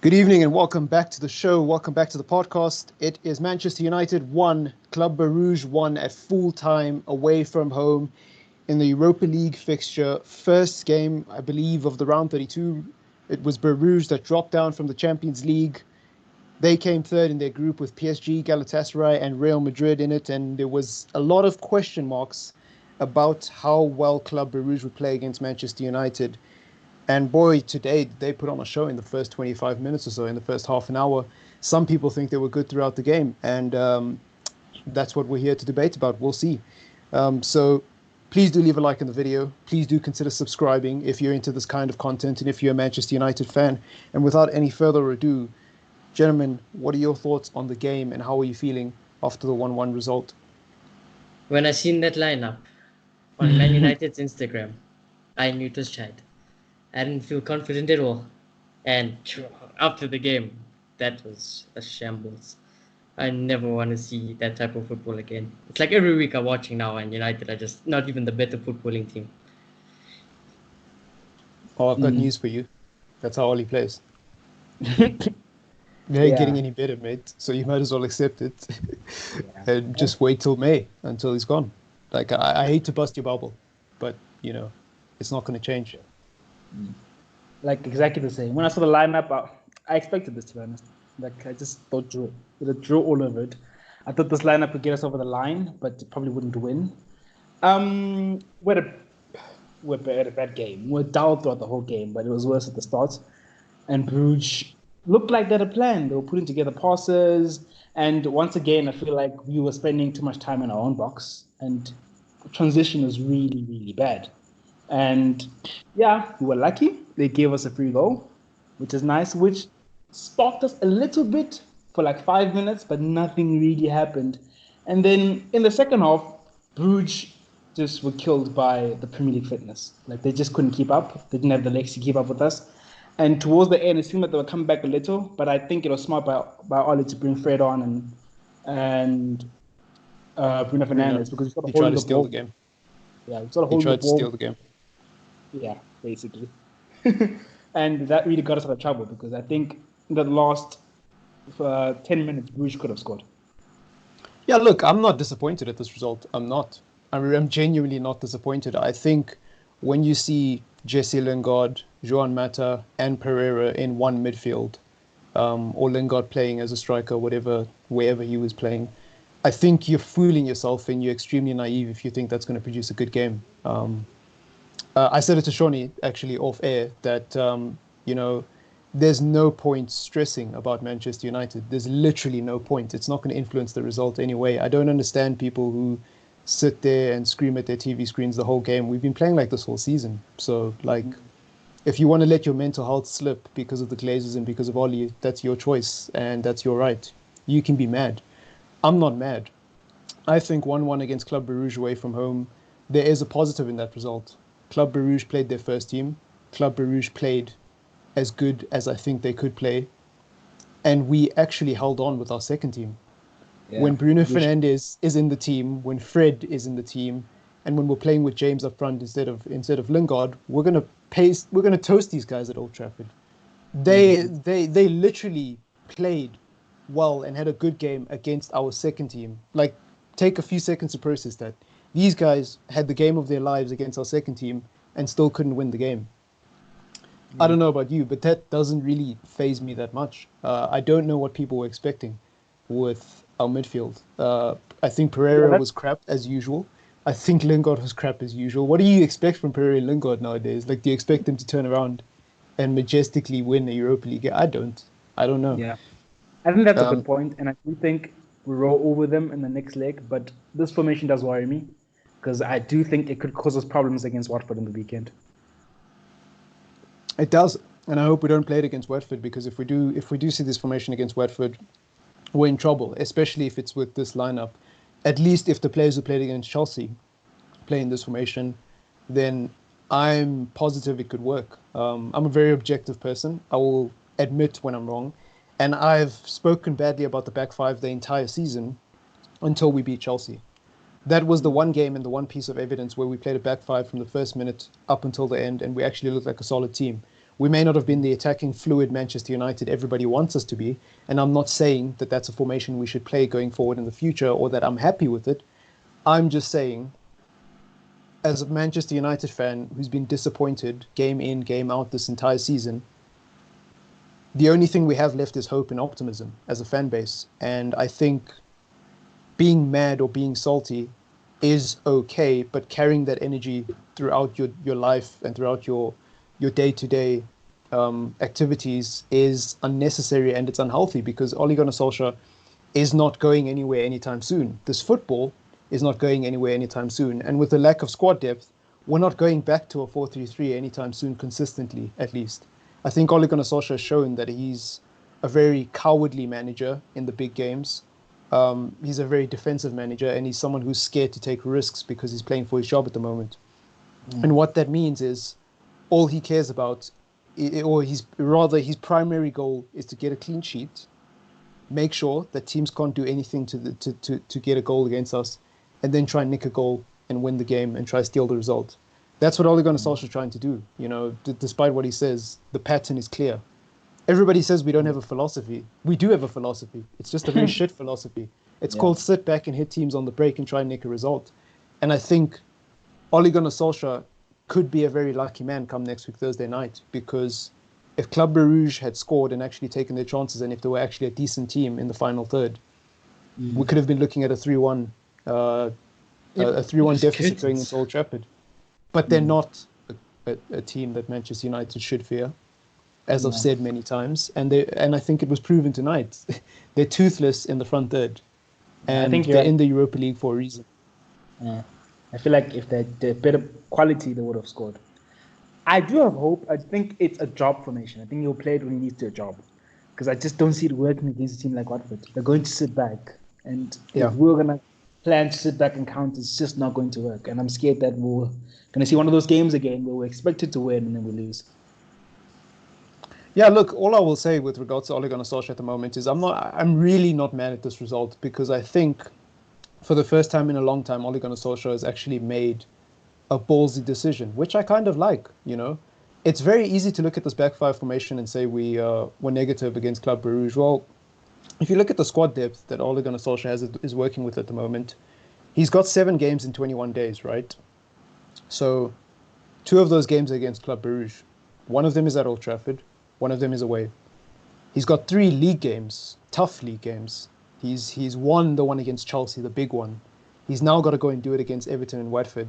Good evening and welcome back to the show. Welcome back to the podcast. It is Manchester United 1, Club Brugge 1 at full time away from home in the Europa League fixture. First game, I believe, of the round 32. It was Brugge that dropped down from the Champions League. They came third in their group with PSG, Galatasaray, and Real Madrid in it. And there was a lot of question marks about how well Club Brugge would play against Manchester United. And boy, today they put on a show in the first 25 minutes or so, in the first half an hour. Some people think they were good throughout the game, and that's what we're here to debate about. We'll see. So please do leave a like in the video. Please do consider subscribing if you're into this kind of content and if you're a Manchester United fan. And without any further ado, gentlemen, what are your thoughts on the game and how are you feeling after the 1-1 result? When I seen that lineup on Man United's Instagram, I knew it was shite. I didn't feel confident at all. And after the game, that was a shambles. I never want to see that type of football again. It's like every week I'm watching now, and United are just not even the better footballing team. Oh, I've got news for you. That's how Ollie plays. They ain't getting any better, mate. So you might as well accept it and just wait till May until he's gone. Like, I hate to bust your bubble, but, you know, it's not going to change. Like, exactly the same. When I saw the lineup, I expected this, to be honest. Like, I just thought drew. With a draw all over it. I thought this lineup would get us over the line, but it probably wouldn't win. We had a bad game. We were dull throughout the whole game, but it was worse at the start. And Brugge looked like they had a plan. They were putting together passes. And once again, I feel like we were spending too much time in our own box. And transition was really, really bad. And yeah, we were lucky. They gave us a free goal, which is nice, which sparked us a little bit for like 5 minutes, but nothing really happened. And then in the second half, Brugge just were killed by the Premier League fitness. Like, they just couldn't keep up. They didn't have the legs to keep up with us. And towards the end, it seemed like they were coming back a little, but I think it was smart by Ollie to bring Fred on and Bruno Fernandes, because he tried to steal the game. Yeah, he tried to steal the game. Yeah, basically. And that really got us out of trouble, because I think in the last 10 minutes, Brugge could have scored. Yeah, look, I'm not disappointed at this result. I'm not. I'm genuinely not disappointed. I think when you see Jesse Lingard, Juan Mata, and Pereira in one midfield, or Lingard playing as a striker, wherever he was playing, I think you're fooling yourself and you're extremely naive if you think that's going to produce a good game. I said it to Shawnee, actually, off air, that, there's no point stressing about Manchester United. There's literally no point. It's not going to influence the result anyway. I don't understand people who sit there and scream at their TV screens the whole game. We've been playing like this whole season. So, if you want to let your mental health slip because of the Glazers and because of Ollie, that's your choice and that's your right. You can be mad. I'm not mad. I think 1-1 against Club Brugge away from home, there is a positive in that result. Club Brugge played their first team. Club Brugge played as good as I think they could play. And we actually held on with our second team. Yeah. When Bruno Fernandes is in the team, when Fred is in the team, and when we're playing with James up front instead of Lingard, we're gonna toast these guys at Old Trafford. They literally played well and had a good game against our second team. Like, take a few seconds to process that. These guys had the game of their lives against our second team and still couldn't win the game. I don't know about you, but that doesn't really faze me that much. I don't know what people were expecting with our midfield. I think Pereira was crap as usual. I think Lingard was crap as usual. What do you expect from Pereira and Lingard nowadays? Like, do you expect them to turn around and majestically win a Europa League? I don't know. Yeah, I think that's a good point, and I do think we roll over them in the next leg. But this formation does worry me, because I do think it could cause us problems against Watford in the weekend. It does, and I hope we don't play it against Watford, because if we do see this formation against Watford, we're in trouble, especially if it's with this lineup. At least if the players who played against Chelsea play in this formation, then I'm positive it could work. I'm a very objective person. I will admit when I'm wrong, and I've spoken badly about the back five the entire season until we beat Chelsea. That was the one game and the one piece of evidence where we played a back five from the first minute up until the end, and we actually looked like a solid team. We may not have been the attacking fluid Manchester United everybody wants us to be, and I'm not saying that that's a formation we should play going forward in the future or that I'm happy with it. I'm just saying, as a Manchester United fan who's been disappointed game in, game out this entire season, the only thing we have left is hope and optimism as a fan base. And I think being mad or being salty is okay, but carrying that energy throughout your life and throughout your day-to-day activities is unnecessary, and it's unhealthy, because Ole Gunnar Solskjaer is not going anywhere anytime soon. This football is not going anywhere anytime soon. And with the lack of squad depth, we're not going back to a 4-3-3 anytime soon, consistently, at least. I think Ole Gunnar Solskjaer has shown that he's a very cowardly manager in the big games. He's a very defensive manager, and he's someone who's scared to take risks because he's playing for his job at the moment. And what that means is all he cares about, or his primary goal, is to get a clean sheet, make sure that teams can't do anything to get a goal against us, and then try and nick a goal and win the game and try to steal the result. That's what Ole Gunnar Solskjaer is trying to do. You know, despite what he says, the pattern is clear. Everybody says we don't have a philosophy. We do have a philosophy. It's just a very shit philosophy. It's called sit back and hit teams on the break and try and nick a result. And I think Ole Gunnar Solskjaer could be a very lucky man come next week, Thursday night, because if Club Brugge had scored and actually taken their chances, and if they were actually a decent team in the final third, we could have been looking at a 3-1 deficit going into Old Trafford. But they're not a team that Manchester United should fear, as I've said many times, and I think it was proven tonight. They're toothless in the front third, and I think they're in the Europa League for a reason. Yeah. I feel like if they're better quality, they would have scored. I do have hope. I think it's a job formation. I think he'll play it when he needs to a job, because I just don't see it working against a team like Watford. They're going to sit back, and if we're gonna plan to sit back and count, it's just not going to work. And I'm scared that we're gonna see one of those games again where we're expected to win and then we lose. Yeah, look, all I will say with regards to Ole Gunnar Solskjaer at the moment is I'm really not mad at this result, because I think for the first time in a long time, Ole Gunnar Solskjaer has actually made a ballsy decision, which I kind of like, you know. It's very easy to look at this back five formation and say we're negative against Club Brugge. Well, if you look at the squad depth that Ole Gunnar Solskjaer is working with at the moment, he's got 7 games in 21 days, right? So 2 of those games are against Club Brugge. 1 of them is at Old Trafford. 1 of them is away. He's got 3 league games, tough league games. He's won the one against Chelsea, the big one. He's now got to go and do it against Everton and Watford.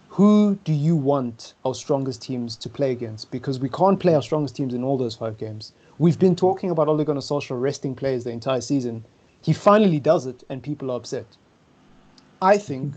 Who do you want our strongest teams to play against? Because we can't play our strongest teams in all those 5 games. We've been talking about Ole Gunnar Solskjaer resting players the entire season. He finally does it, and people are upset. I think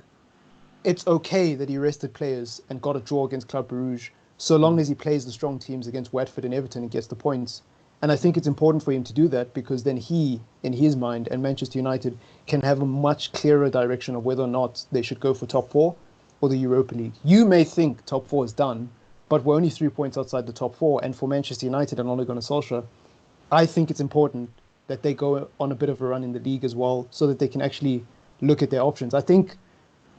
it's okay that he rested players and got a draw against Club Brugge, so long as he plays the strong teams against Watford and Everton and gets the points. And I think it's important for him to do that, because then he, in his mind, and Manchester United can have a much clearer direction of whether or not they should go for top 4 or the Europa League. You may think top 4 is done, but we're only 3 points outside the top 4. And for Manchester United and Ole Gunnar Solskjaer, I think it's important that they go on a bit of a run in the league as well, so that they can actually look at their options. I think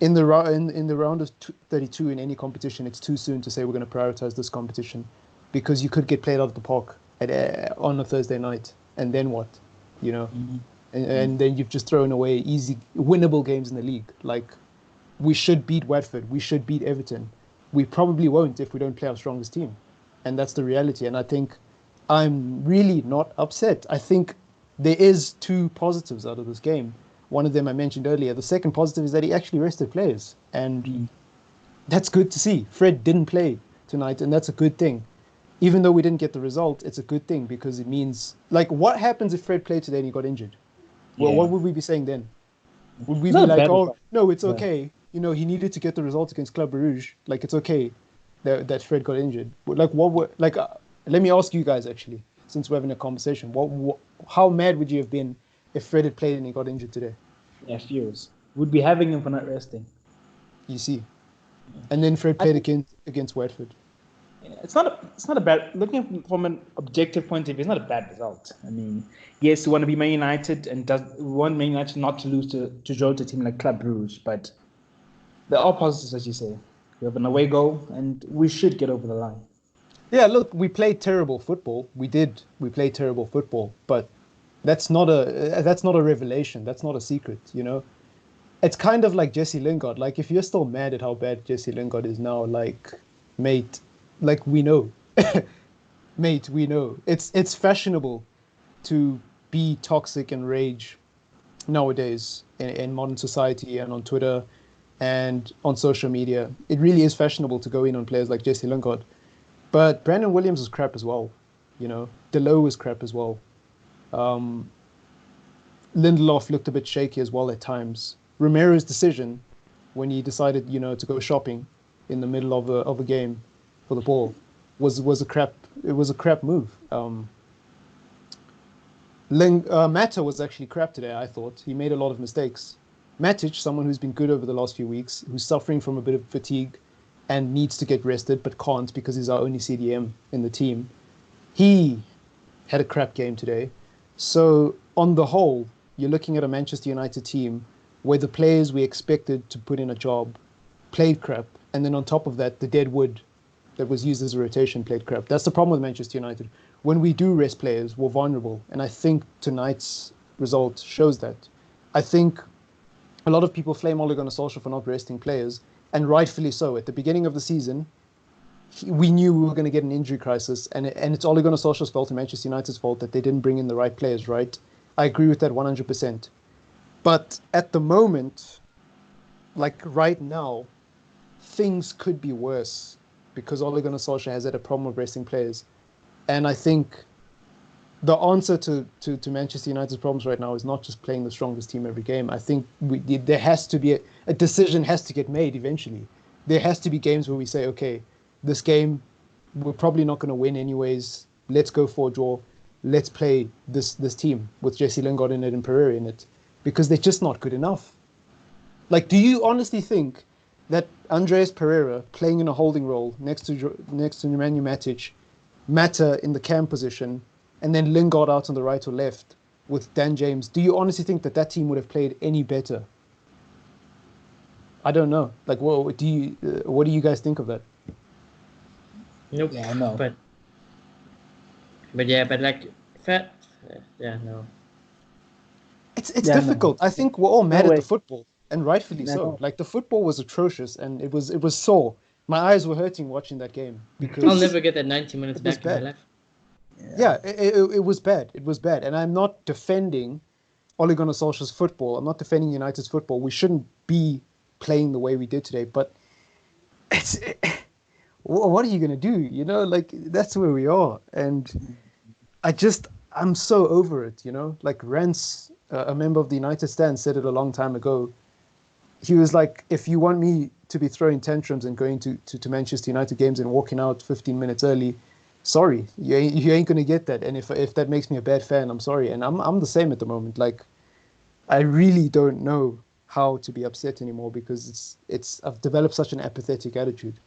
in the round of 32 in any competition, it's too soon to say we're going to prioritize this competition, because you could get played out of the park on a Thursday night, and then what, you know? And then you've just thrown away easy winnable games in the league. Like, we should beat Watford, we should beat Everton. We probably won't if we don't play our strongest team, and that's the reality. And I think I'm really not upset. I think there is 2 positives out of this game. One of them I mentioned earlier. The second positive is that he actually rested players, and that's good to see. Fred didn't play tonight, and that's a good thing. Even though we didn't get the result, it's a good thing, because it means, like, what happens if Fred played today and he got injured? Well, what would we be saying then? Would we be like, oh, no, it's okay. You know, he needed to get the result against Club Brugge. Like, it's okay that Fred got injured. Like, let me ask you guys, actually, since we're having a conversation, how mad would you have been if Fred had played and he got injured today? Yeah, furious. We'd be having him for not resting. You see. And then Fred played against Watford. It's not a bad, looking from an objective point of view, it's not a bad result. I mean, yes, we want to be Man United, and we want Man United not to lose to Jota team like Club Brugge, but there are positives, as you say. We have an away goal, and we should get over the line. Yeah, look, we played terrible football. We did. We played terrible football, but that's not a revelation. That's not a secret, you know. It's kind of like Jesse Lingard. Like if you're still mad at how bad Jesse Lingard is now, like, mate, like we know, mate, we know. It's fashionable to be toxic and rage nowadays in modern society and on Twitter and on social media. It really is fashionable to go in on players like Jesse Lingard. But Brandon Williams was crap as well. You know, Delo was crap as well. Um, Lindelof looked a bit shaky as well at times. Romero's decision when he decided, to go shopping in the middle of a game for the ball was a crap. It was a crap move. Mata was actually crap today. I thought he made a lot of mistakes. Matic, someone who's been good over the last few weeks, who's suffering from a bit of fatigue and needs to get rested but can't because he's our only CDM in the team. He had a crap game today. So on the whole, you're looking at a Manchester United team where the players we expected to put in a job played crap, and then on top of that, the dead wood that was used as a rotation played crap. That's the problem with Manchester United. When we do rest players, we're vulnerable, and I think tonight's result shows that. I think a lot of people flame Ole Gunnar Solskjaer for not resting players, and rightfully so. At the beginning of the season, we knew we were going to get an injury crisis, and it's Ole Gunnar Solskjaer's fault and Manchester United's fault that they didn't bring in the right players, right? I agree with that 100%. But at the moment, like right now, things could be worse because Ole Gunnar Solskjaer has had a problem with resting players. And I think the answer to Manchester United's problems right now is not just playing the strongest team every game. I think there has to be a decision has to get made eventually. There has to be games where we say, okay, this game we're probably not going to win anyways. Let's go for a draw. Let's play this team with Jesse Lingard in it and Pereira in it because they're just not good enough. Like, do you honestly think that Andreas Pereira playing in a holding role next to Nemanja Matic, Mata in the cam position, and then Lingard out on the right or left with Dan James, do you honestly think that team would have played any better? I don't know. Like, what do you guys think of that? Nope. Yeah, I know. But yeah, but like fat. Yeah, no. It's difficult. No. I think we're all mad at the football, and rightfully so. No. Like the football was atrocious, and it was sore. My eyes were hurting watching that game because I'll never get that 90 minutes back in my life. Yeah, it was bad. It was bad, and I'm not defending Ole Gunnar Solskjaer's football. I'm not defending United's football. We shouldn't be playing the way we did today. But what are you gonna do? You know, like that's where we are, and I'm so over it. You know, like Rance, a member of the United stand, said it a long time ago. He was like, if you want me to be throwing tantrums and going to Manchester United games and walking out 15 minutes early, sorry, you ain't gonna get that. And if that makes me a bad fan, I'm sorry. And I'm the same at the moment. Like, I really don't know how to be upset anymore because I've developed such an apathetic attitude.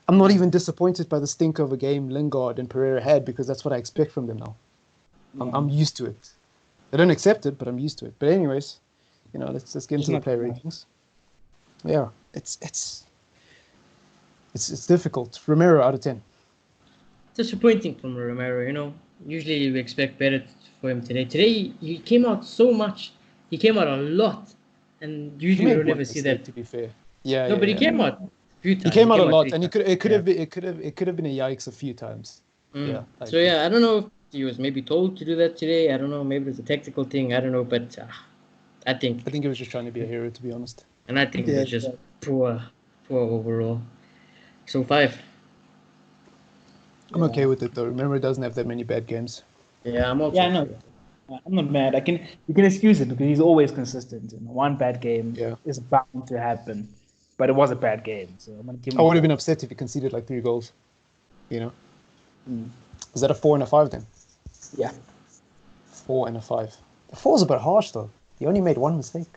I'm not even disappointed by the stink of a game Lingard and Pereira had because that's what I expect from them now. I'm used to it. I don't accept it, but I'm used to it. But anyways, let's get into the player ratings. Yeah, it's difficult. Romero out of 10. Disappointing from Romero, Usually we expect better for him today. Today he came out so much. He came out a lot, and usually we don't ever see that. To be fair, yeah. No, but he came out a few times. He came out a lot, and it could have been a yikes a few times. Yeah. So I don't know if he was maybe told to do that today. I don't know. Maybe it's a tactical thing. I don't know, but I think he was just trying to be a hero, to be honest. And I think it was just poor overall. So 5. I'm okay with it though. Remember, it doesn't have that many bad games. Yeah, I'm okay. Yeah, I know. I'm not mad. You can excuse it because he's always consistent. One bad game is bound to happen, but it was a bad game. So I'm gonna give him. I would have been upset if he conceded like 3 goals. Is that a 4 and a 5 then? Yeah. 4 and a 5. The 4's a bit harsh though. He only made 1 mistake.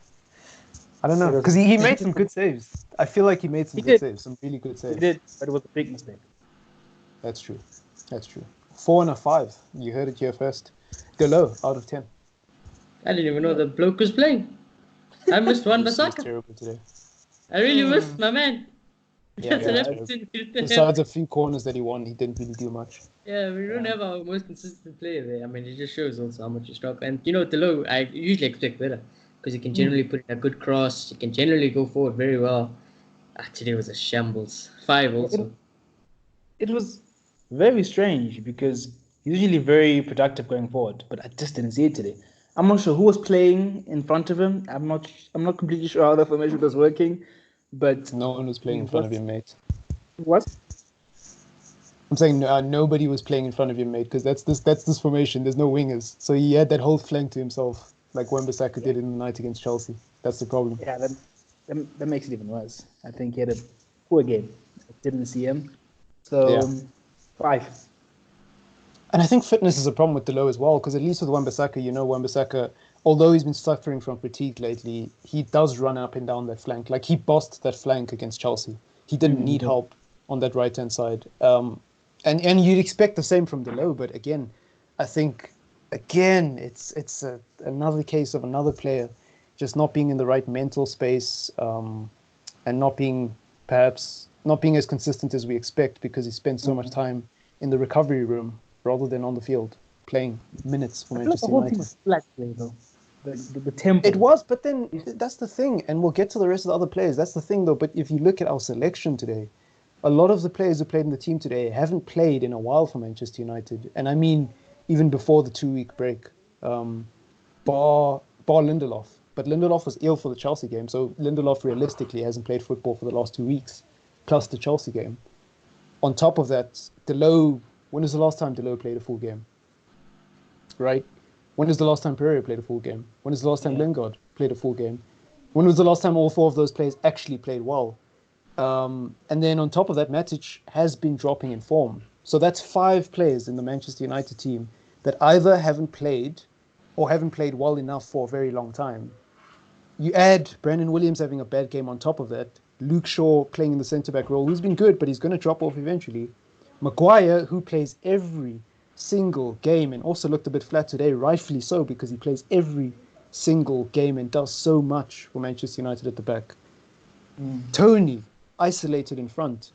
I don't know because he made some good saves. I feel like he made some good saves, some really good saves. He did, but it was a big mistake. That's true. 4 and a 5. You heard it here first. Delo out of 10. I didn't even know the bloke was playing. I missed one Basaka. Terrible today. I really missed my man. Yeah, That's an Yeah, Everton. We didn't have, besides a few corners that he won, he didn't really do much. yeah, we don't Yeah. have our most consistent player there. I mean, it just shows also how much you struggle. And you know, Delo, I usually expect better because he can generally put in a good cross. He can generally go forward very well. Today was a shambles. Five it, also. it was very strange because he's usually very productive going forward, but I just didn't see it today. I'm not sure who was playing in front of him. I'm not completely sure how the formation was working, but No one was playing he in front of was him, mate. was I'm saying nobody was playing in front of him, mate, because that's this formation. There's no wingers, so he had that whole flank to himself, like Wan-Bissaka yeah, did in the night against Chelsea. That's the problem. yeah, that makes it even worse. I think he had a poor game. I didn't see him. Yeah. So five. And I think fitness is a problem with Delo as well, because at least with Wan-Bissaka, Wan-Bissaka, although he's been suffering from fatigue lately, he does run up and down that flank. Like, he bossed that flank against Chelsea. He didn't need help on that right-hand side. And you'd expect the same from Delo, but again, I think, it's another case of another player just not being in the right mental space, and perhaps not being as consistent as we expect because he spent so much time in the recovery room rather than on the field playing minutes for I feel like the Manchester whole team United. was flat today, though. The tempo. It was, but then that's the thing, and we'll get to the rest of the other players. That's the thing, though. But if you look at our selection today, a lot of the players who played in the team today haven't played in a while for Manchester United, and I mean even before the 2 week break, bar Lindelof. But Lindelof was ill for the Chelsea game, so Lindelof realistically hasn't played football for the last 2 weeks, plus the Chelsea game. On top of that, Delo. When was the last time Delo played a full game? Right? When was the last time Pereira played a full game? When was the last time Lingard played a full game? When was the last time all four of those players actually played well? And then on top of that, Matic has been dropping in form. So that's 5 players in the Manchester United team that either haven't played or haven't played well enough for a very long time. You add Brandon Williams having a bad game on top of that, Luke Shaw playing in the centre-back role, who's been good, but he's going to drop off eventually. Maguire, who plays every single game and also looked a bit flat today, rightfully so, because he plays every single game and does so much for Manchester United at the back. Tony, isolated in front.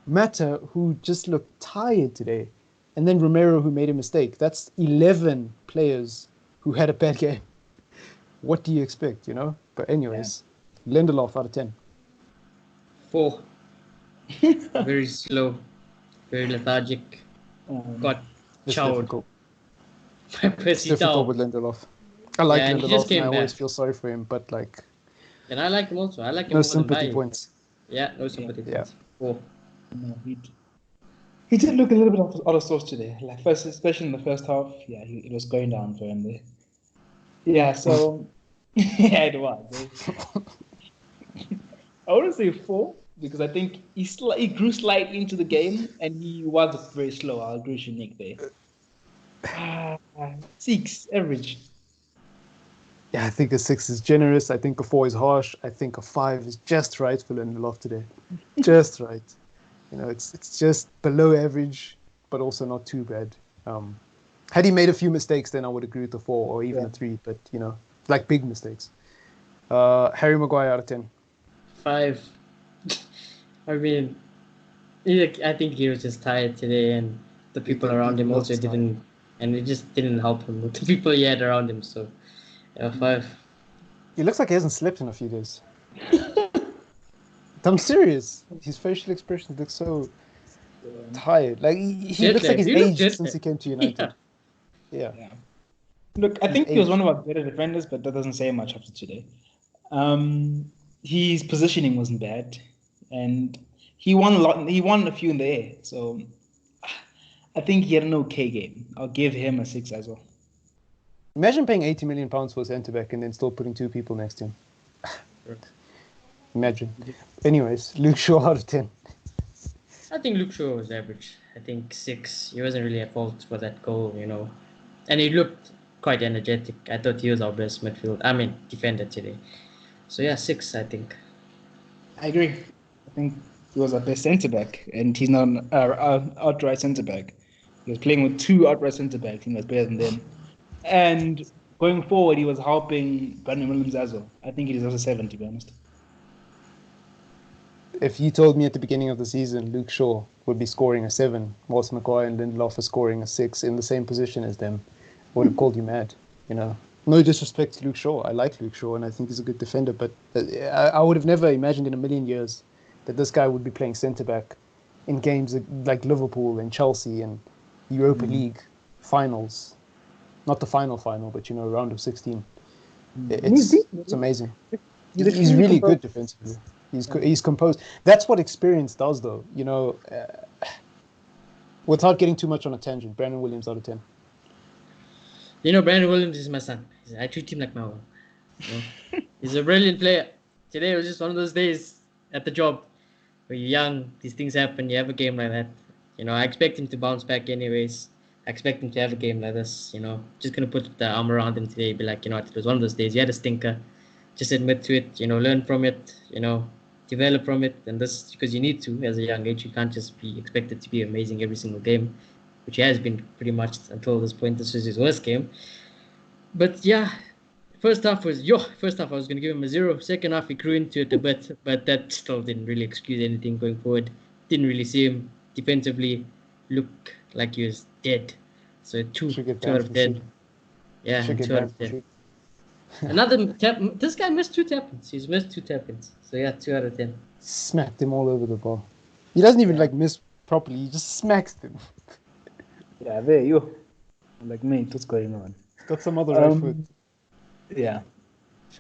Mata, who just looked tired today. And then Romero, who made a mistake. That's 11 players who had a bad game. What do you expect, But anyways, Lindelof out of 10. 4. Very slow. Very lethargic. Got It's chowed difficult. by It's Percy difficult Tau. with Lindelof. I like Yeah, and he just Lindelof, and I came always back. feel sorry for him, but And I like him also. I like him no more sympathy than Bailly. points. Yeah, no sympathy Yeah. points. 4. No, he did look a little bit out of sorts today. Like first, especially in the first half, it was going down for him there. Yeah, so yeah, it was. I wouldn't say 4 because I think he grew slightly into the game and he was very slow. I'll agree with you, Nick there. 6 average. Yeah, I think a 6 is generous. I think a 4 is harsh. I think a 5 is just right for Lindelof today. Just right. It's just below average, but also not too bad. Had he made a few mistakes, then I would agree with the 4 or even a 3, but, like big mistakes. Harry Maguire out of 10. 5. I mean, I think he was just tired today, and the people around him also didn't, and it just didn't help him with the people he had around him. So, 5. He looks like he hasn't slept in a few days. I'm serious. His facial expressions look so tired. Like he looks like he's aged since he came to United. Yeah. Look, I think he was one of our better defenders, but that doesn't say much after today. His positioning wasn't bad, and he won a lot. He won a few in the air, so I think he had an okay game. I'll give him a 6 as well. Imagine paying £80 million for a centre back and then still putting 2 people next to him. Imagine. Anyways, Luke Shaw out of 10. I think Luke Shaw was average. I think 6. He wasn't really at fault for that goal, and he looked quite energetic. I thought he was our best defender today. So yeah, 6, I think. I agree. I think he was our best centre back, and he's not an outright centre back. He was playing with 2 outright centre backs. He was better than them. And going forward, he was helping Brandon Williams as well. I think he deserves a 7, to be honest. if you told me at the beginning of the season Luke Shaw would be scoring a 7, whilst Maguire and Lindelof are scoring a 6 in the same position as them, I would have called you mad. You know, no disrespect to Luke Shaw. I like Luke Shaw and I think he's a good defender, but I would have never imagined in a million years that this guy would be playing centre back in games like Liverpool and Chelsea and Europa League finals. Not the final, but round of 16. It's amazing. He's really good defensively. He's composed. That's what experience does, though. Without getting too much on a tangent, Brandon Williams out of 10. Brandon Williams is my son. I treat him like my own. He's a brilliant player. Today was just one of those days at the job where you're young, these things happen, you have a game like that. I expect him to bounce back anyways. I expect him to have a game like this, Just going to put the arm around him today, be like, it was one of those days. You had a stinker. Just admit to it, learn from it, develop from it. And this because you need to as a young age. You can't just be expected to be amazing every single game, which he has been pretty much until this point. This was his worst game. But yeah, first half I was going to give him a 0. Second half he grew into it a bit, but that still didn't really excuse anything going forward. Didn't really see him defensively look like he was dead. So 2 out of 10. Yeah, 2 out of 10. Another tap. This guy missed 2 tap-ins. He's missed 2 tap-ins. So yeah, 2 out of 10. Smacked him all over the ball. He doesn't even miss properly. He just smacks them. Yeah, there you. Like, mate, what's going on? Got some other right foot. Yeah.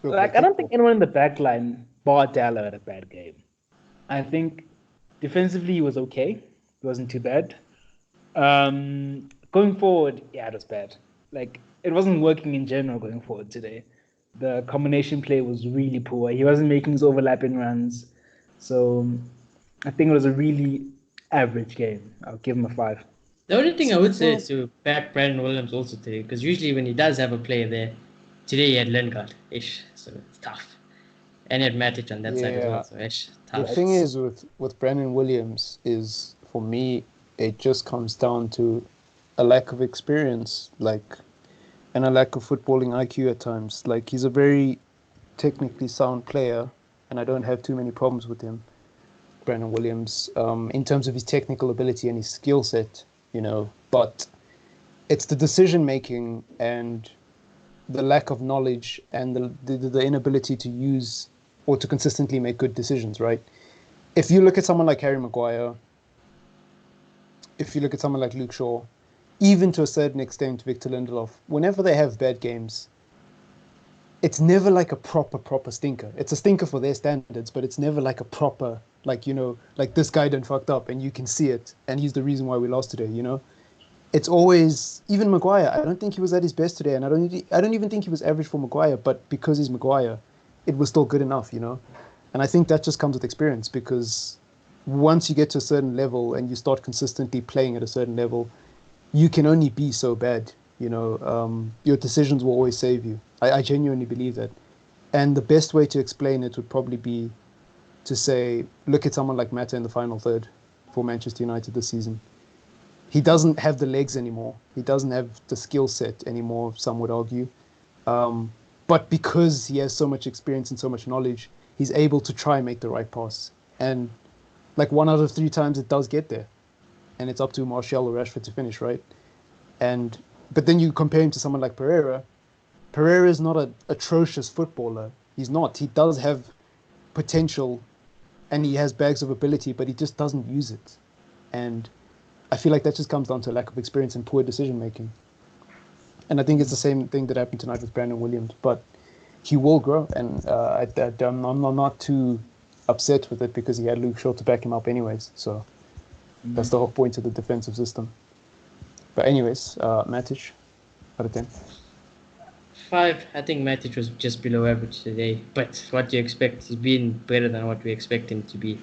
I don't think anyone in the back line, bar Dalla, had a bad game. I think defensively he was okay. It wasn't too bad. Going forward, yeah, it was bad. It wasn't working in general going forward today. The combination play was really poor. He wasn't making his overlapping runs. So I think it was a really average game. I'll give him a 5. The only thing I would say is to back Brandon Williams also today, because usually when he does have a player there, today he had Lingard-ish, so it's tough. And he had Matic on that side as well, so tough. The thing is with Brandon Williams is, for me, it just comes down to a lack of experience, and a lack of footballing IQ at times. He's a very technically sound player, and I don't have too many problems with him, Brandon Williams, in terms of his technical ability and his skill set, but it's the decision making and the lack of knowledge and the inability to use or to consistently make good decisions, right? If you look at someone like Harry Maguire, if you look at someone like Luke Shaw, even to a certain extent Victor Lindelof, whenever they have bad games, it's never like a proper stinker. It's a stinker for their standards, but it's never like a proper, this guy done fucked up and you can see it and he's the reason why we lost today, It's always, even Maguire, I don't think he was at his best today, and I don't even think he was average for Maguire, but because he's Maguire, it was still good enough, And I think that just comes with experience, because once you get to a certain level and you start consistently playing at a certain level, you can only be so bad, your decisions will always save you. I genuinely believe that. And the best way to explain it would probably be to say, look at someone like Mata in the final third for Manchester United this season. He doesn't have the legs anymore. He doesn't have the skill set anymore, some would argue. But because he has so much experience and so much knowledge, he's able to try and make the right pass. And 1 out of 3 times it does get there. And it's up to Martial or Rashford to finish, right? But then you compare him to someone like Pereira. Pereira is not an atrocious footballer. He's not. He does have potential and he has bags of ability, but he just doesn't use it. And I feel like that just comes down to a lack of experience and poor decision making. And I think it's the same thing that happened tonight with Brandon Williams, but he will grow. And I'm not too upset with it because he had Luke Shaw to back him up anyways. So that's the whole point of the defensive system. But anyways, Matic, out of 10. 5. I think Matic was just below average today. But what do you expect? He's been better than what we expect him to be.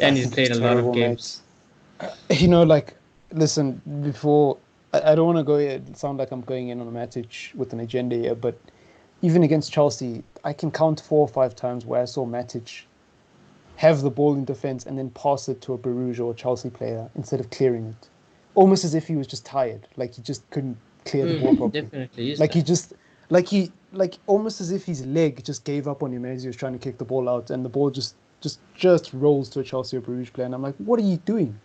And he's played a lot of games. Listen, before, I don't want to sound like I'm going in on a Matic with an agenda here, but even against Chelsea, I can count 4 or 5 times where I saw Matic have the ball in defense and then pass it to a Brugge or a Chelsea player instead of clearing it. Almost as if he was just tired, he just couldn't clear the ball properly. Definitely. Almost as if his leg just gave up on him as he was trying to kick the ball out, and the ball just just rolls to a Chelsea or Bruges player, and I'm like, what are you doing?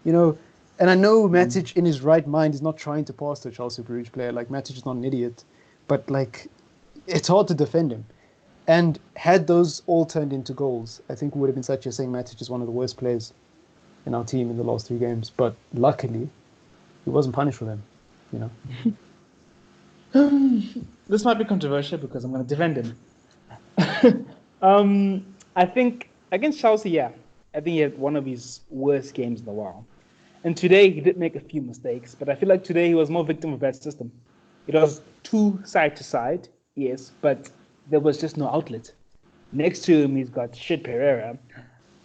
You know, and I know Matic in his right mind is not trying to pass to a Chelsea or Bruges player. Like Matic is not an idiot, but like it's hard to defend him. And had those all turned into goals, I think we would have been such a saying Matic is one of the worst players in our team in the last 3 games. But luckily, he wasn't punished for them. You know. This might be controversial because I'm going to defend him. I think against Chelsea, I think he had one of his worst games in a while. And today he did make a few mistakes, but I feel like today he was more victim of bad system. It was too side to side, yes, but there was just no outlet. Next to him, he's got shit Pereira.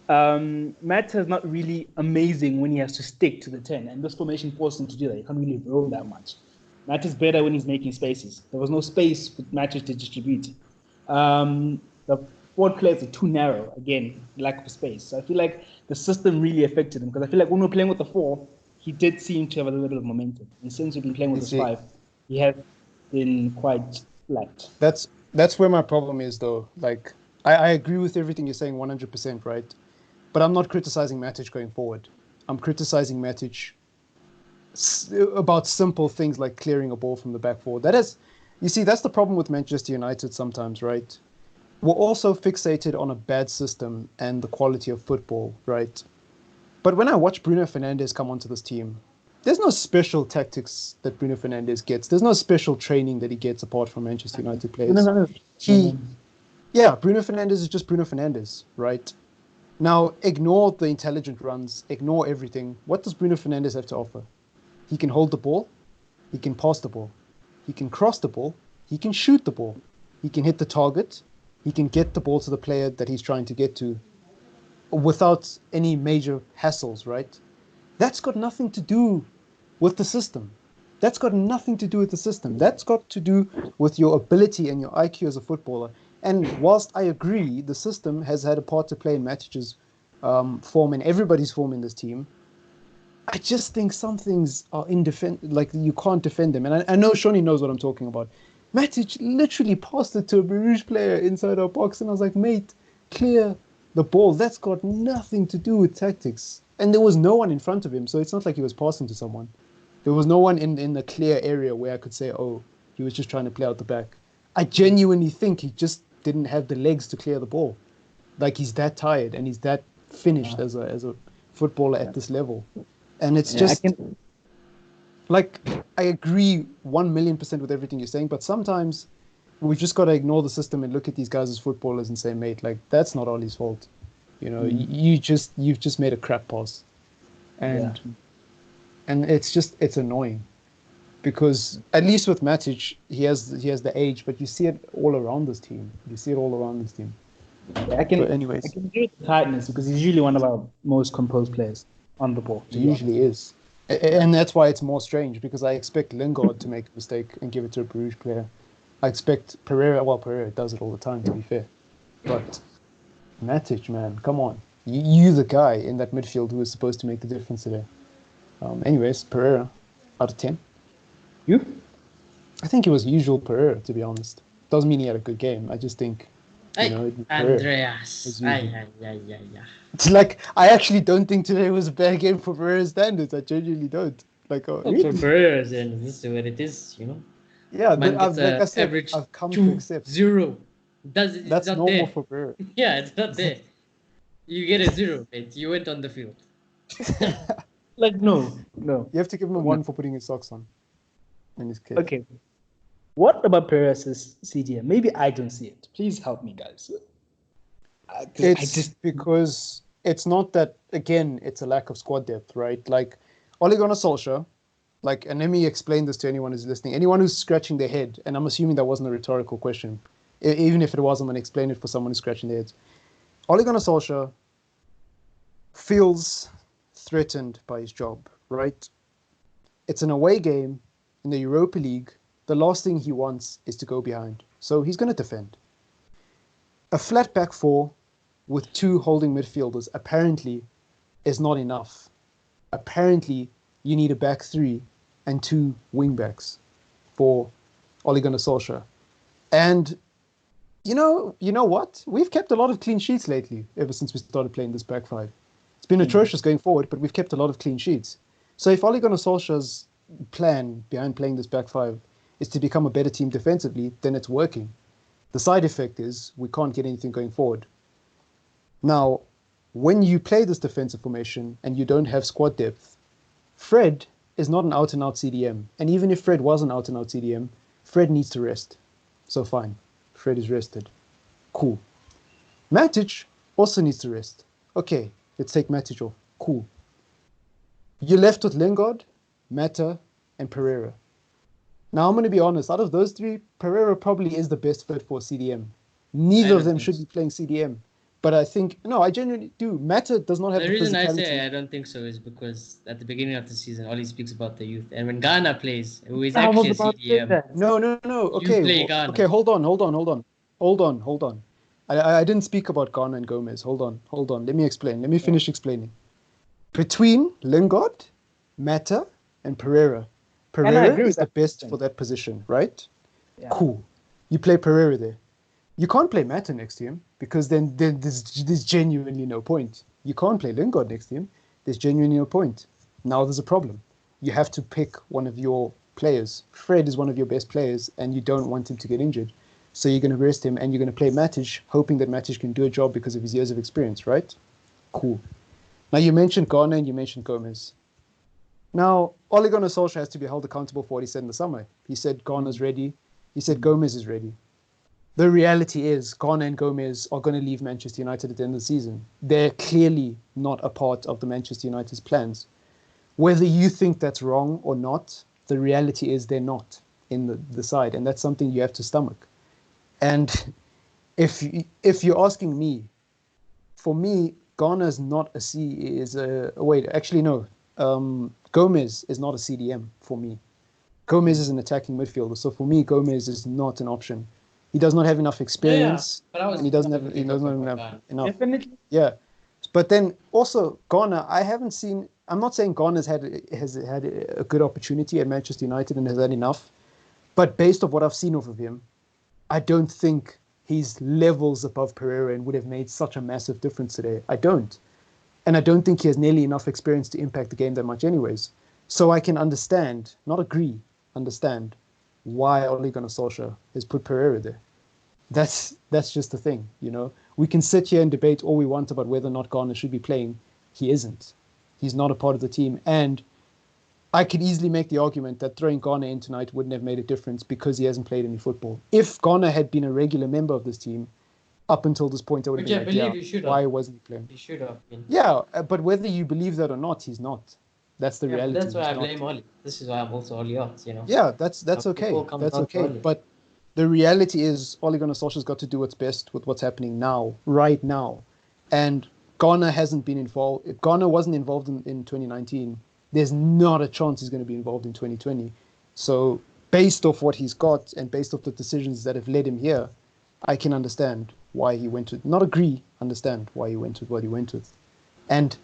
Matt is not really amazing when he has to stick to the 10, and this formation forced him to do that. He can't really roll that much. Matt is better when he's making spaces. There was no space for Matt to distribute. The forward players are too narrow, again, lack of space. So I feel like the system really affected him, because I feel like when we were playing with the 4, he did seem to have a little bit of momentum. And since we've been playing with the 5, he has been quite flat. That's where my problem is, though. Like, I agree with everything you're saying 100%, right? But I'm not criticizing Matic going forward. I'm criticizing Matic about simple things like clearing a ball from the back four. You see, that's the problem with Manchester United sometimes, right? We're also fixated on a bad system and the quality of football, right? But when I watch Bruno Fernandes come onto this team, there's no special tactics that Bruno Fernandes gets. There's no special training that he gets apart from Manchester United players. Bruno Fernandes is just Bruno Fernandes, right? Now, ignore the intelligent runs, ignore everything. What does Bruno Fernandes have to offer? He can hold the ball, he can pass the ball, he can cross the ball, he can shoot the ball, he can hit the target, he can get the ball to the player that he's trying to get to without any major hassles, right? That's got nothing to do with the system. That's got nothing to do with the system. That's got to do with your ability and your IQ as a footballer. And whilst I agree, the system has had a part to play in Matic's form and everybody's form in this team, I just think some things are like you can't defend them. And I know Shoni knows what I'm talking about. Matic literally passed it to a Bruges player inside our box, and I was like, mate, clear the ball. That's got nothing to do with tactics. And there was no one in front of him, so it's not like he was passing to someone. There was no one in the clear area where I could say, oh, he was just trying to play out the back. I genuinely think he just didn't have the legs to clear the ball. Like, he's that tired and he's that finished as a footballer at this level. And it's like, I agree 1,000,000% with everything you're saying, but sometimes we've just got to ignore the system and look at these guys as footballers and say, mate, like, that's not Ollie's fault. You know, you've just made a crap pass. And it's annoying. Because at least with Matic, he has the age, but you see it all around this team. I can agree with the tightness, because he's usually one of our most composed players on the ball. He usually is. And that's why it's more strange, because I expect Lingard to make a mistake and give it to a Bruges player. I expect Pereira does it all the time, to be fair. But Matic, man, come on. You the guy in that midfield who was supposed to make the difference today. Pereira, out of 10. You? I think it was usual Pereira, to be honest. Doesn't mean he had a good game. I just think, Andreas. It's like, I actually don't think today was a bad game for Pereira's standards. I genuinely don't. For Pereira's standards, this is what it is, you know. Yeah, I've come to accept 0. That's not normal there. for Pereira. Yeah, it's not there. You get a 0, mate. You went on the field. No. You have to give him a 1 for putting his socks on. In his case. Okay. What about Perez's CDM? Maybe I don't see it. Please help me, guys. Because it's not that, again, it's a lack of squad depth, right? Like, Ole Gunnar Solskjaer, and let me explain this to anyone who's listening. Anyone who's scratching their head, and I'm assuming that wasn't a rhetorical question. Even if it was, I'm going to explain it for someone who's scratching their heads. Ole Gunnar Solskjaer feels threatened by his job, right? It's an away game in the Europa League. The last thing he wants is to go behind. So he's going to defend. A flat back 4 with 2 holding midfielders apparently is not enough. Apparently, you need a back 3 and 2 wing backs for Ole Gunnar Solskjaer. And You know what? We've kept a lot of clean sheets lately, ever since we started playing this back five. It's been atrocious going forward, but we've kept a lot of clean sheets. So if Ole Gunnar Solskjaer's plan behind playing this back five is to become a better team defensively, then it's working. The side effect is we can't get anything going forward. Now, when you play this defensive formation and you don't have squad depth, Fred is not an out-and-out CDM. And even if Fred was an out-and-out CDM, Fred needs to rest. So fine, Fred is rested. Cool. Matic also needs to rest. Okay, let's take Matic off. Cool. You're left with Lingard, Mata, and Pereira. Now, I'm going to be honest. Out of those three, Pereira probably is the best fit for CDM. Neither of them should be playing CDM. But I think, no, I genuinely do. Mata does not have the reason physicality. I say I don't think so is because at the beginning of the season, Oli speaks about the youth. And when Ghana plays, who is actually a CDM. No. Okay, okay, hold on. I didn't speak about Ghana and Gomez. Hold on. Let me explain. Let me finish explaining. Between Lingard, Mata, and Pereira is the best for that position, right? Yeah. Cool. You play Pereira there. You can't play Mata next to him because then there's genuinely no point. You can't play Lingard next to him. There's genuinely no point. Now there's a problem. You have to pick one of your players. Fred is one of your best players and you don't want him to get injured. So you're going to rest him and you're going to play Matic, hoping that Matic can do a job because of his years of experience, right? Cool. Now you mentioned Ghana and you mentioned Gomez. Now, Ole Gunnar Solskjaer has to be held accountable for what he said in the summer. He said Ghana's ready. He said Gomez is ready. The reality is Ghana and Gomez are going to leave Manchester United at the end of the season. They're clearly not a part of the Manchester United's plans. Whether you think that's wrong or not, the reality is they're not in the side, and that's something you have to stomach. And if you're asking me, for me, Ghana's not a C. Gomez is not a CDM for me. Gomez is an attacking midfielder, so for me, Gomez is not an option. He does not have enough experience, and he doesn't have enough. Definitely. Yeah, but then also Ghana, I'm not saying Ghana has had a good opportunity at Manchester United and has had enough, but based on what I've seen of him, I don't think he's levels above Pereira and would have made such a massive difference today. I don't. And I don't think he has nearly enough experience to impact the game that much anyways. So I can understand why Ole Gunnar Solskjaer has put Pereira there. That's just the thing, you know. We can sit here and debate all we want about whether or not Ghana should be playing. He isn't. He's not a part of the team. And I could easily make the argument that throwing Ghana in tonight wouldn't have made a difference because he hasn't played any football. If Ghana had been a regular member of this team, up until this point, I would have been like, why wasn't he playing? He should have been. Yeah, but whether you believe that or not, he's not. That's the reality. That's why I blame Oli. This is why I'm also Oli out, you know. Yeah, that's okay. That's okay. But the reality is Ole Gunnar Solskjaer's got to do what's best with what's happening now, right now. And Ghana hasn't been involved. If Ghana wasn't involved in 2019, there's not a chance he's going to be involved in 2020. So based off what he's got and based off the decisions that have led him here, I can understand why he went with, not agree, understand why he went with what he went with. And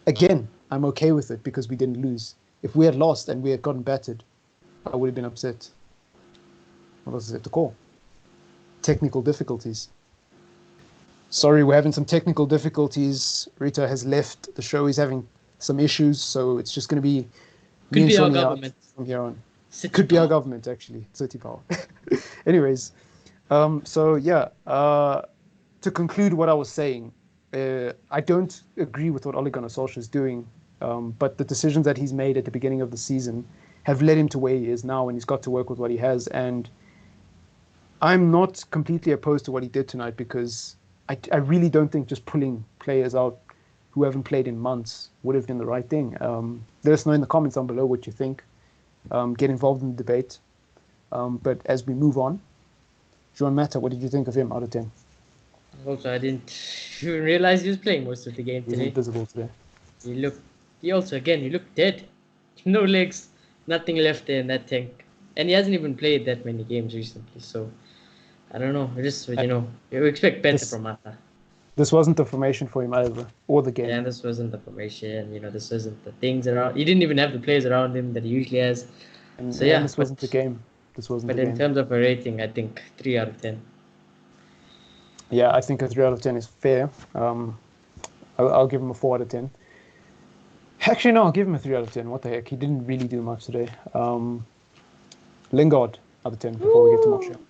again, I'm okay with it because we didn't lose. If we had lost and we had gotten battered, I would have been upset. What was it to call? Technical difficulties. Sorry, we're having some technical difficulties. Rita has left the show. He's having some issues, so it's just going to be could be our government from here on. City could be power. Our government, actually. City power. Anyways, to conclude what I was saying, I don't agree with what Ole Gunnar Solskjaer is doing, but the decisions that he's made at the beginning of the season have led him to where he is now, and he's got to work with what he has. And I'm not completely opposed to what he did tonight because I really don't think just pulling players out who haven't played in months would have been the right thing. Let us know in the comments down below what you think. Get involved in the debate. But as we move on, João Mata, what did you think of him out of 10? Also, I didn't even realize he was playing most of the game today. He's invisible today. He looked dead. No legs, nothing left there in that tank. And he hasn't even played that many games recently, so I don't know. You expect better from Mata. This wasn't the formation for him either, or the game. Yeah, this wasn't the formation. This wasn't the things around. He didn't even have the players around him that he usually has. This wasn't the game. But in terms of a rating, I think 3 out of 10. Yeah, I think a 3 out of 10 is fair. I'll give him a 4 out of 10. Actually, no, I'll give him a 3 out of 10. What the heck? He didn't really do much today. Lingard out of 10 before we get to Martial.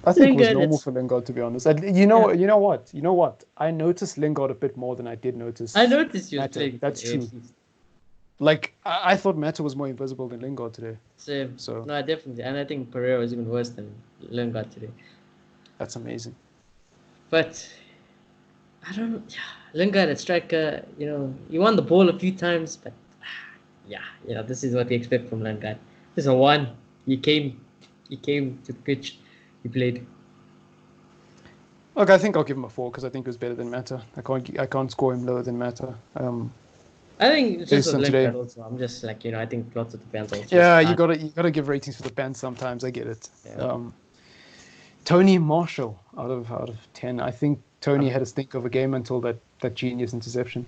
I think it was Lingard, normal it's... for Lingard, to be honest. You know, Yeah. you know what? You know what? I noticed Lingard a bit more than I did notice I noticed he was Mata. playing That's today, true. at least. Like, I thought Mata was more invisible than Lingard today. Same. So No, I definitely, and I think Pereira was even worse than Lingard today. that's amazing. But I don't know. Yeah, Lingard at striker, he won the ball a few times, but yeah, this is what we expect from Lingard. This is a one. He came to the pitch, he played. Look, I think I'll give him a 4 because I think it was better than Mata. I can't score him lower than Mata. I think it's just Based with on today. Lingard also. I'm just like, I think lots of the fans also. Yeah, you gotta give ratings for the band sometimes. I get it. Yeah. Tony Marshall out of 10. I think Tony had a stink of a game until that genius interception,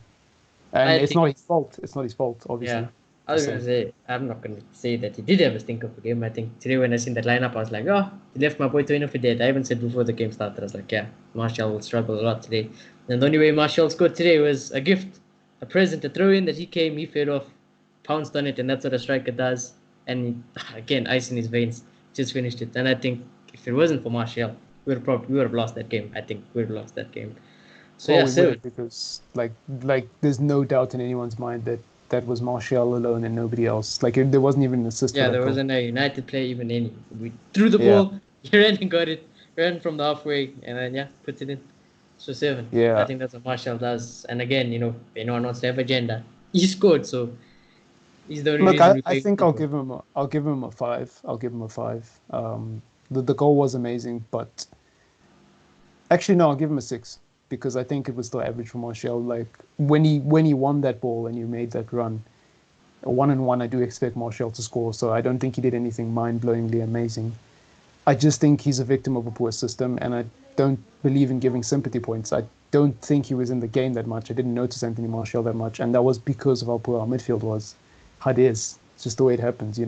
and it's not his fault. It's not his fault, obviously. Yeah. I was going to say, I'm not going to say that he did have a stink of a game. I think today when I seen that lineup, I was like, oh, he left my boy Tony for dead. I even said before the game started, I was like, yeah, Martial will struggle a lot today. And the only way Martial scored today was a gift, a present, a throw-in that he fed off, pounced on it, and that's what a striker does. And again, ice in his veins, just finished it. And I think if it wasn't for Martial, we would have lost that game. I think we would have lost that game. So well, yeah, we so wouldn't, because like there's no doubt in anyone's mind that was Martial alone and nobody else. Like there wasn't even an assist. yeah, for that there goal. wasn't a United player even any. We threw the Yeah. ball, he ran and got it, ran from the halfway, and then put it in. So 7. Yeah. I think that's what Martial does. And again, anyone wants to have agenda. He scored, so he's the only Look, reason I think I'll give him a 5. I'll give him a 5. The goal was amazing, but actually no, I'll give him a 6 because I think it was still average for Martial. Like when he won that ball and you made that run, a 1-1, I do expect Martial to score. So I don't think he did anything mind-blowingly amazing. I just think he's a victim of a poor system, and I don't believe in giving sympathy points. I don't think he was in the game that much. I didn't notice Anthony Martial that much, and that was because of how poor our midfield was. How it is. It's just the way it happens,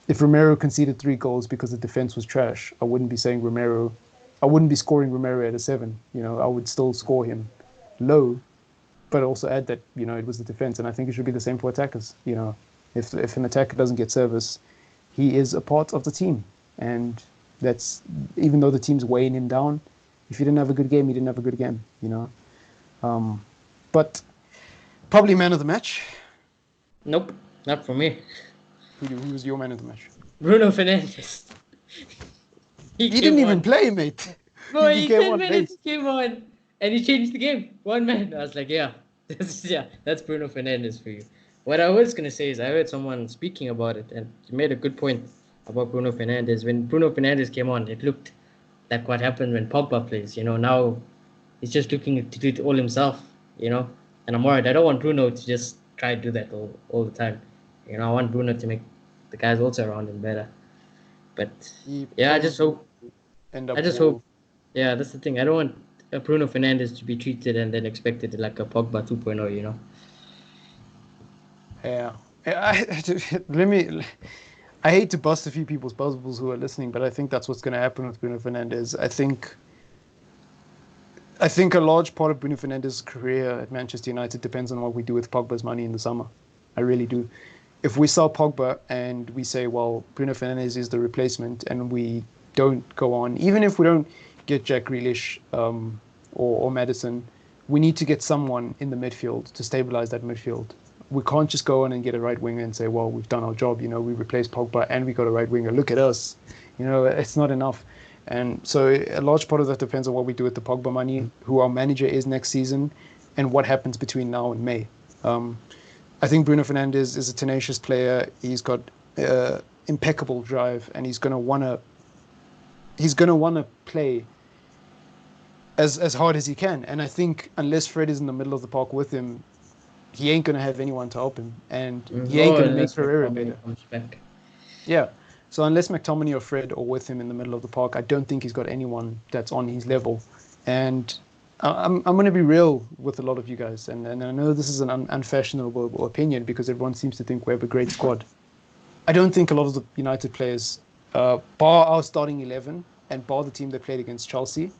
If Romero conceded 3 goals because the defense was trash, I wouldn't be saying Romero. I wouldn't be scoring Romero at a 7. I would still score him low, but also add that it was the defense, and I think it should be the same for attackers. If an attacker doesn't get service, he is a part of the team, and that's even though the team's weighing him down. If he didn't have a good game, he didn't have a good game. But probably man of the match. Nope, not for me. Who was your man of the match? Bruno Fernandes. He didn't even play, mate. Bro, He he came 10 on minutes late. came on and he changed the game. One man. I was like, that's Bruno Fernandes for you. What I was going to say is I heard someone speaking about it and he made a good point about Bruno Fernandes. When Bruno Fernandes came on, it looked like what happened when Pogba plays. Now he's just looking to do it all himself, and I'm worried. I don't want Bruno to just try to do that all the time. I want Bruno to make the guys also around him better. But I just hope. Yeah, that's the thing. I don't want Bruno Fernandes to be treated and then expected like a Pogba 2.0, Yeah. I hate to bust a few people's bubbles who are listening, but I think that's what's going to happen with Bruno Fernandes. I think a large part of Bruno Fernandes' career at Manchester United depends on what we do with Pogba's money in the summer. I really do. If we sell Pogba and we say, well, Bruno Fernandes is the replacement, and we don't go on, even if we don't get Jack Grealish or Maddison, we need to get someone in the midfield to stabilize that midfield. We can't just go on and get a right winger and say, well, we've done our job. We replaced Pogba and we got a right winger. Look at us. It's not enough. And so a large part of that depends on what we do with the Pogba money, who our manager is next season, and what happens between now and May. I think Bruno Fernandes is a tenacious player. He's got impeccable drive, and he's gonna wanna play as hard as he can. And I think unless Fred is in the middle of the park with him, he ain't gonna have anyone to help him, and he ain't gonna make Pereira better. Yeah. So unless McTominay or Fred are with him in the middle of the park, I don't think he's got anyone that's on his level. And I'm going to be real with a lot of you guys, and I know this is an unfashionable opinion because everyone seems to think we have a great squad. I don't think a lot of the United players, bar our starting 11, and bar the team that played against Chelsea,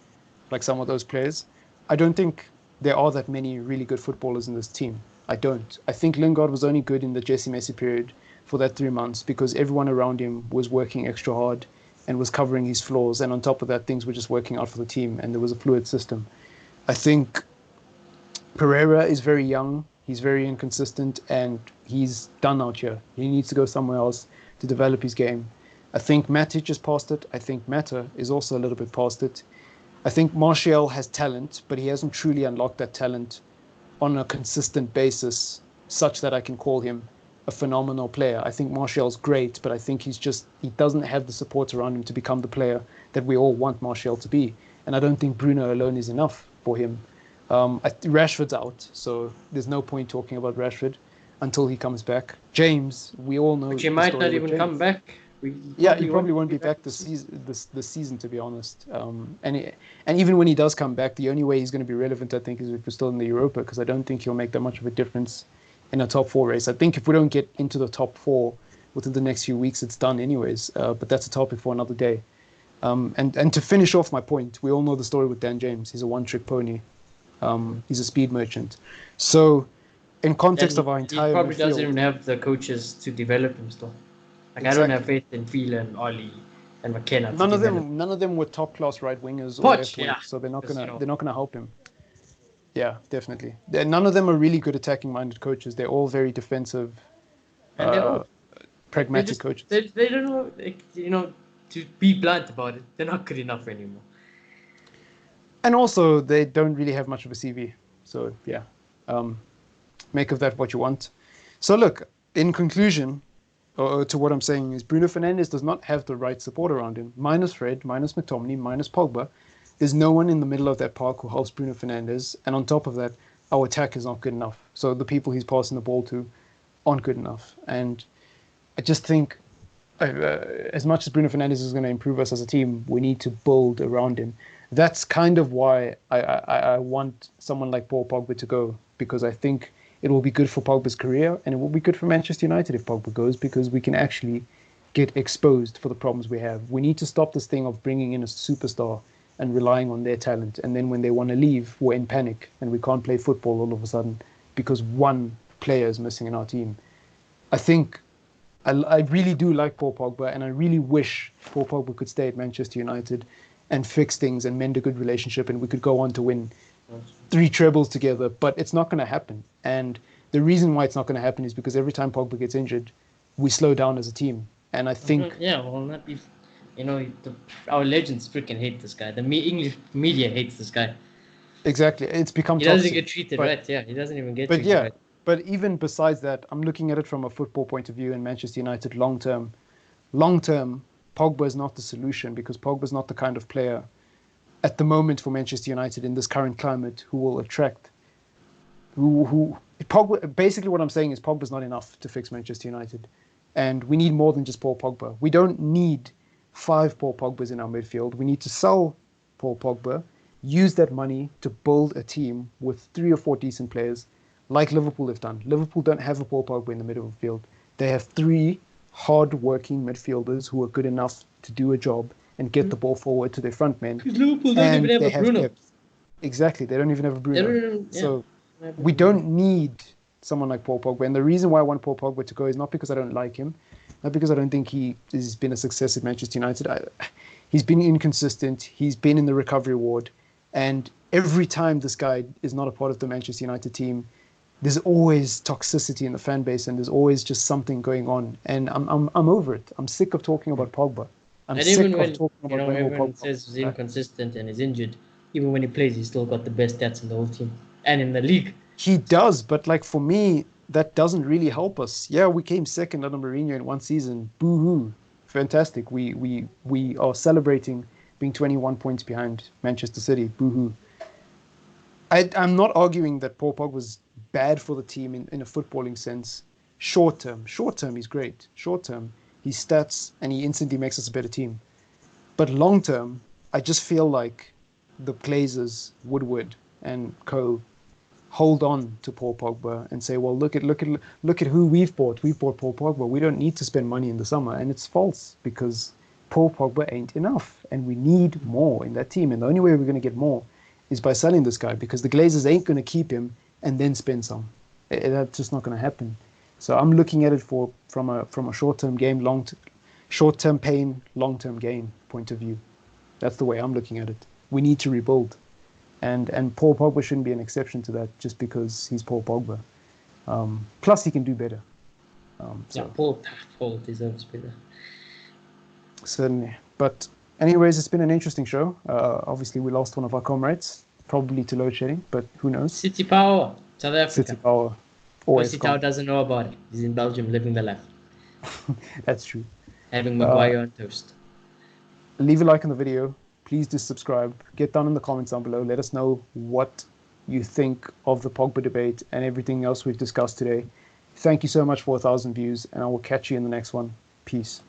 like some of those players, I don't think there are that many really good footballers in this team. I don't. I think Lingard was only good in the Jesse Messi period for that 3 months because everyone around him was working extra hard and was covering his flaws. And on top of that, things were just working out for the team and there was a fluid system. I think Pereira is very young. He's very inconsistent and he's done out here. He needs to go somewhere else to develop his game. I think Matic is past it. I think Mata is also a little bit past it. I think Martial has talent, but he hasn't truly unlocked that talent on a consistent basis such that I can call him a phenomenal player. I think Martial's great, but I think he doesn't have the support around him to become the player that we all want Martial to be. And I don't think Bruno alone is enough for him. Rashford's out, so there's no point talking about Rashford until he comes back. James, we all know. But he might not even come back. He probably won't be back this season, to be honest. And even when he does come back, the only way he's going to be relevant, I think, is if we're still in the Europa, because I don't think he'll make that much of a difference in a top 4 race. I think if we don't get into the top 4 within the next few weeks, it's done anyways. But that's a topic for another day. And to finish off my point, we all know the story with Dan James. He's a one-trick pony. He's a speed merchant. So, in context of our entire he probably midfield, doesn't even have the coaches to develop him still. Like exactly. I don't have faith in Fila and Ollie and McKenna. None of them were top class right wingers or left wingers, so they're not gonna help him. Yeah, definitely. None of them are really good attacking minded coaches. They're all very defensive, pragmatic coaches. They don't know, to be blunt about it. They're not good enough anymore. And also, they don't really have much of a CV. So yeah, make of that what you want. So look, in conclusion, to what I'm saying is Bruno Fernandes does not have the right support around him. Minus Fred, minus McTominay, minus Pogba, there's no one in the middle of that park who helps Bruno Fernandes. And on top of that, our attack is not good enough. So the people he's passing the ball to aren't good enough. And I just think as much as Bruno Fernandes is going to improve us as a team, we need to build around him. That's kind of why I want someone like Paul Pogba to go, because I think it will be good for Pogba's career and it will be good for Manchester United if Pogba goes, because we can actually get exposed for the problems we have. We need to stop this thing of bringing in a superstar and relying on their talent. And then when they want to leave, we're in panic and we can't play football all of a sudden because one player is missing in our team. I think I really do like Paul Pogba, and I really wish Paul Pogba could stay at Manchester United and fix things and mend a good relationship, and we could go on to win 3 trebles together. But it's not going to happen. And the reason why it's not going to happen is because every time Pogba gets injured, we slow down as a team. And I think... Yeah, well, not if, our legends freaking hate this guy. The English media hates this guy. Exactly. It's become toxic. He doesn't get treated right. Yeah, he doesn't even get treated right. But even besides that, I'm looking at it from a football point of view in Manchester United long term. Long term, Pogba is not the solution, because Pogba is not the kind of player at the moment for Manchester United in this current climate who will attract. Pogba, basically what I'm saying is Pogba's not enough to fix Manchester United. And we need more than just Paul Pogba. We don't need 5 Paul Pogbas in our midfield. We need to sell Paul Pogba, use that money to build a team with 3 or 4 decent players, like Liverpool have done. Liverpool don't have a Paul Pogba in the middle of the field. They have 3 hard-working midfielders who are good enough to do a job and get the ball forward to their front men. Because Liverpool don't even have a Bruno. Exactly, they don't even have a Bruno. So we don't need someone like Paul Pogba. And the reason why I want Paul Pogba to go is not because I don't like him, not because I don't think he has been a success at Manchester United. He's been inconsistent. He's been in the recovery ward. And every time this guy is not a part of the Manchester United team, there's always toxicity in the fan base, and there's always just something going on. And I'm over it. I'm sick of talking about Pogba. I'm sick of talking about everyone Pogba says he's inconsistent and is injured. Even when he plays, he's still got the best stats in the whole team and in the league. He does, but like for me, that doesn't really help us. Yeah, we came second under Mourinho in one season. Boo-hoo. Fantastic. We are celebrating being 21 points behind Manchester City. Boo-hoo. I'm not arguing that Paul Pogba was bad for the team in a footballing sense. Short term, he's great. Short term, his stats, and he instantly makes us a better team. But long term, I just feel like the Glazers, Woodward, and co hold on to Paul Pogba and say, well, look at who we've bought. We've bought Paul Pogba. We don't need to spend money in the summer. And it's false, because Paul Pogba ain't enough, and we need more in that team. And the only way we're going to get more is by selling this guy, because the Glazers ain't going to keep him and then spend some. That's just not going to happen. So I'm looking at it from a short-term game, short-term pain, long-term gain point of view. That's the way I'm looking at it. We need to rebuild, and Paul Pogba shouldn't be an exception to that just because he's Paul Pogba. Plus, he can do better. Paul deserves better. Certainly. But anyways, it's been an interesting show. Obviously, we lost one of our comrades, probably to load shedding, but who knows? City Power, South Africa. City Power. City Power doesn't know about it. He's in Belgium living the life. That's true. Having Maguire on toast. Leave a like on the video. Please do subscribe. Get down in the comments down below. Let us know what you think of the Pogba debate and everything else we've discussed today. Thank you so much for 1,000 views, and I will catch you in the next one. Peace.